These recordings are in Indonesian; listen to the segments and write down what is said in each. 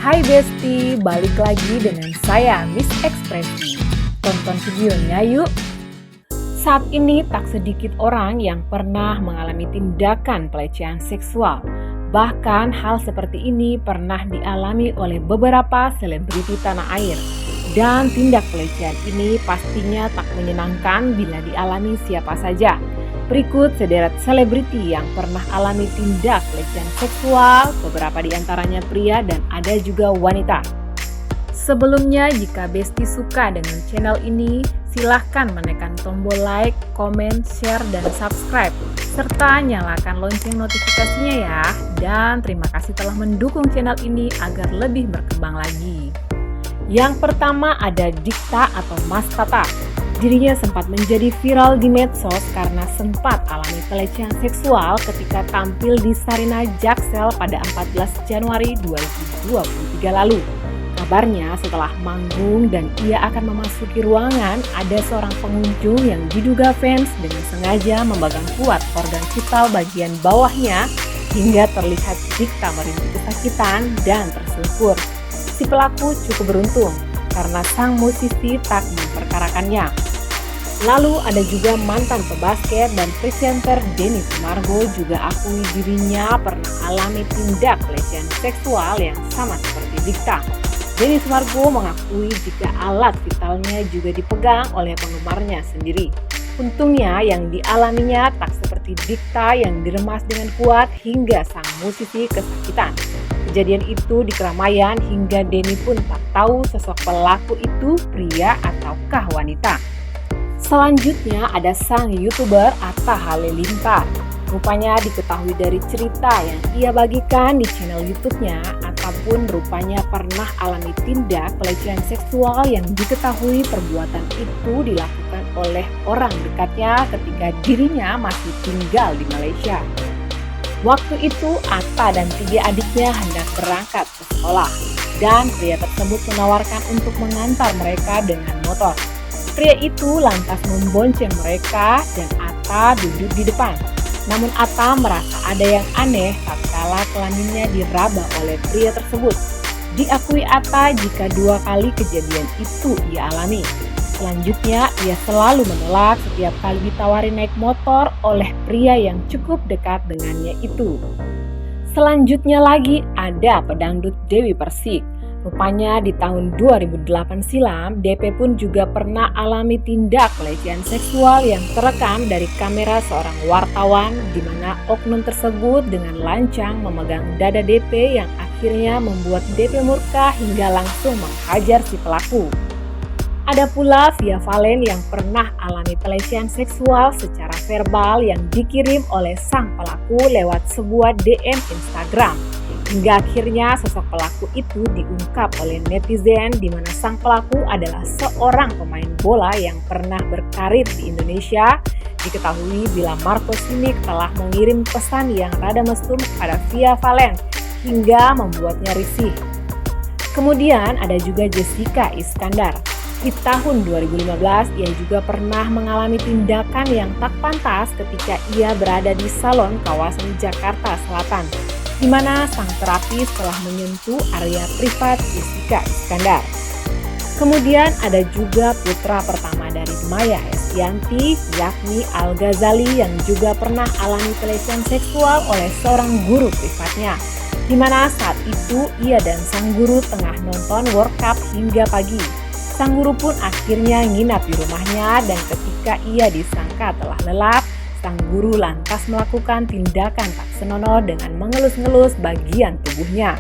Hai Besti, balik lagi dengan saya Miss Ekspresi. Tonton videonya yuk. Saat ini tak sedikit orang yang pernah mengalami tindakan pelecehan seksual. Bahkan hal seperti ini pernah dialami oleh beberapa selebriti tanah air. Dan tindak pelecehan ini pastinya tak menyenangkan bila dialami siapa saja. Berikut sederet selebriti yang pernah alami tindak pelecehan seksual, beberapa diantaranya pria dan ada juga wanita. Sebelumnya, jika Besti suka dengan channel ini, silahkan menekan tombol like, komen, share, dan subscribe. Serta nyalakan lonceng notifikasinya ya. Dan terima kasih telah mendukung channel ini agar lebih berkembang lagi. Yang pertama ada Dikta atau Mas Tata. Dirinya sempat menjadi viral di medsos karena sempat alami pelecehan seksual ketika tampil di Sarina Jaksel pada 14 Januari 2023 lalu. Kabarnya setelah manggung dan ia akan memasuki ruangan, ada seorang pengunjung yang diduga fans dengan sengaja memegang kuat organ vital bagian bawahnya hingga terlihat Dikta merintih kesakitan dan tersungkur. Si pelaku cukup beruntung karena sang musisi tak memperkarakannya. Lalu ada juga mantan pebasket dan presenter Denny Sumargo juga akui dirinya pernah alami tindak pelecehan seksual yang sama seperti Dikta. Denny Sumargo mengakui jika alat vitalnya juga dipegang oleh penggemarnya sendiri. Untungnya yang dialaminya tak seperti Dikta yang diremas dengan kuat hingga sang musisi kesakitan. Kejadian itu di keramaian hingga Denny pun tak tahu sosok pelaku itu pria ataukah wanita. Selanjutnya ada sang YouTuber Atta Halilintar. Rupanya diketahui dari cerita yang ia bagikan di channel YouTube-nya, Atta pun rupanya pernah alami tindak pelecehan seksual yang diketahui perbuatan itu dilakukan oleh orang dekatnya ketika dirinya masih tinggal di Malaysia. Waktu itu Atta dan 3 adiknya hendak berangkat ke sekolah dan pria tersebut menawarkan untuk mengantar mereka dengan motor. Pria itu lantas membonceng mereka dan Atta duduk di depan. Namun Atta merasa ada yang aneh tatkala kelaminnya diraba oleh pria tersebut. Diakui Atta jika 2 kali kejadian itu ia alami. Selanjutnya ia selalu menolak setiap kali ditawari naik motor oleh pria yang cukup dekat dengannya itu. Selanjutnya lagi ada pedangdut Dewi Persik. Rupanya di tahun 2008 silam, DP pun juga pernah alami tindak pelecehan seksual yang terekam dari kamera seorang wartawan di mana oknum tersebut dengan lancang memegang dada DP yang akhirnya membuat DP murka hingga langsung menghajar si pelaku. Ada pula Via Valen yang pernah alami pelecehan seksual secara verbal yang dikirim oleh sang pelaku lewat sebuah DM Instagram. Hingga akhirnya sosok pelaku itu diungkap oleh netizen di mana sang pelaku adalah seorang pemain bola yang pernah berkarir di Indonesia. Diketahui bila Marco Simic telah mengirim pesan yang rada mesum pada Via Valen hingga membuatnya risih. Kemudian ada juga Jessica Iskandar. Di tahun 2015 ia juga pernah mengalami tindakan yang tak pantas ketika ia berada di salon kawasan Jakarta Selatan, di mana sang terapis telah menyentuh area privat Jessica Iskandar. Kemudian ada juga putra pertama dari Maya Estianty, yakni Al Ghazali yang juga pernah alami pelecehan seksual oleh seorang guru privatnya, di mana saat itu ia dan sang guru tengah nonton World Cup hingga pagi. Sang guru pun akhirnya nginap di rumahnya dan ketika ia disangka telah lelap, sang guru lantas melakukan tindakan tak senonoh dengan mengelus-ngelus bagian tubuhnya.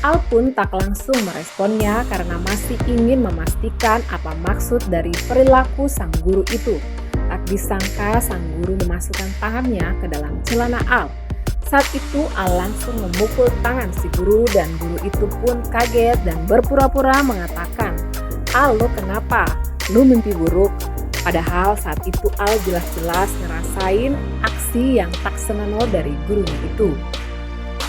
Al pun tak langsung meresponnya karena masih ingin memastikan apa maksud dari perilaku sang guru itu. Tak disangka sang guru memasukkan tangannya ke dalam celana Al. Saat itu Al langsung memukul tangan si guru dan guru itu pun kaget dan berpura-pura mengatakan, "Al, lo kenapa? Lo mimpi buruk?" Padahal saat itu Al jelas-jelas ngerasain aksi yang tak senonoh dari gurunya itu.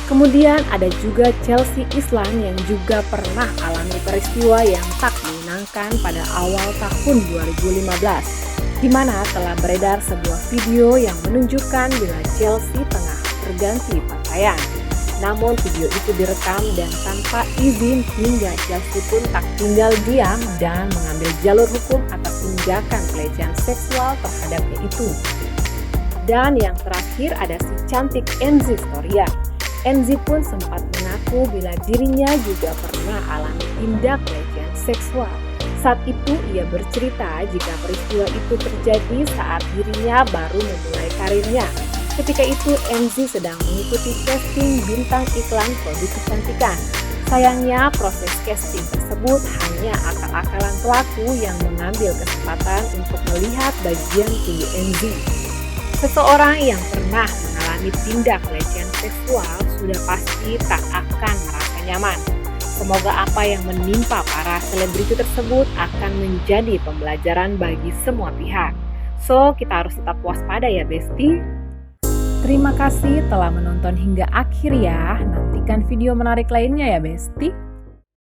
Kemudian ada juga Chelsea Islan yang juga pernah alami peristiwa yang tak menyenangkan pada awal tahun 2015, di mana telah beredar sebuah video yang menunjukkan bila Chelsea tengah berganti pakaian. Namun video itu direkam dan tanpa izin hingga Chelsea pun tak tinggal diam dan mengambil jalur hukum atas tindakan pelecehan seksual terhadapnya itu. Dan yang terakhir ada si cantik Enzi Storia. Enzi pun sempat mengaku bila dirinya juga pernah alami tindak pelecehan seksual. Saat itu ia bercerita jika peristiwa itu terjadi saat dirinya baru memulai karirnya. Ketika itu Enzi sedang mengikuti casting bintang iklan produk kecantikan. Sayangnya proses casting tersebut hanya akal-akalan pelaku yang mengambil kesempatan untuk melihat bagian tubuh Enzi. Seseorang yang pernah mengalami tindak pelecehan seksual sudah pasti tak akan merasa nyaman. Semoga apa yang menimpa para selebriti tersebut akan menjadi pembelajaran bagi semua pihak. So, kita harus tetap waspada ya, Besti. Terima kasih telah menonton hingga akhir ya. Nantikan video menarik lainnya ya, Besti.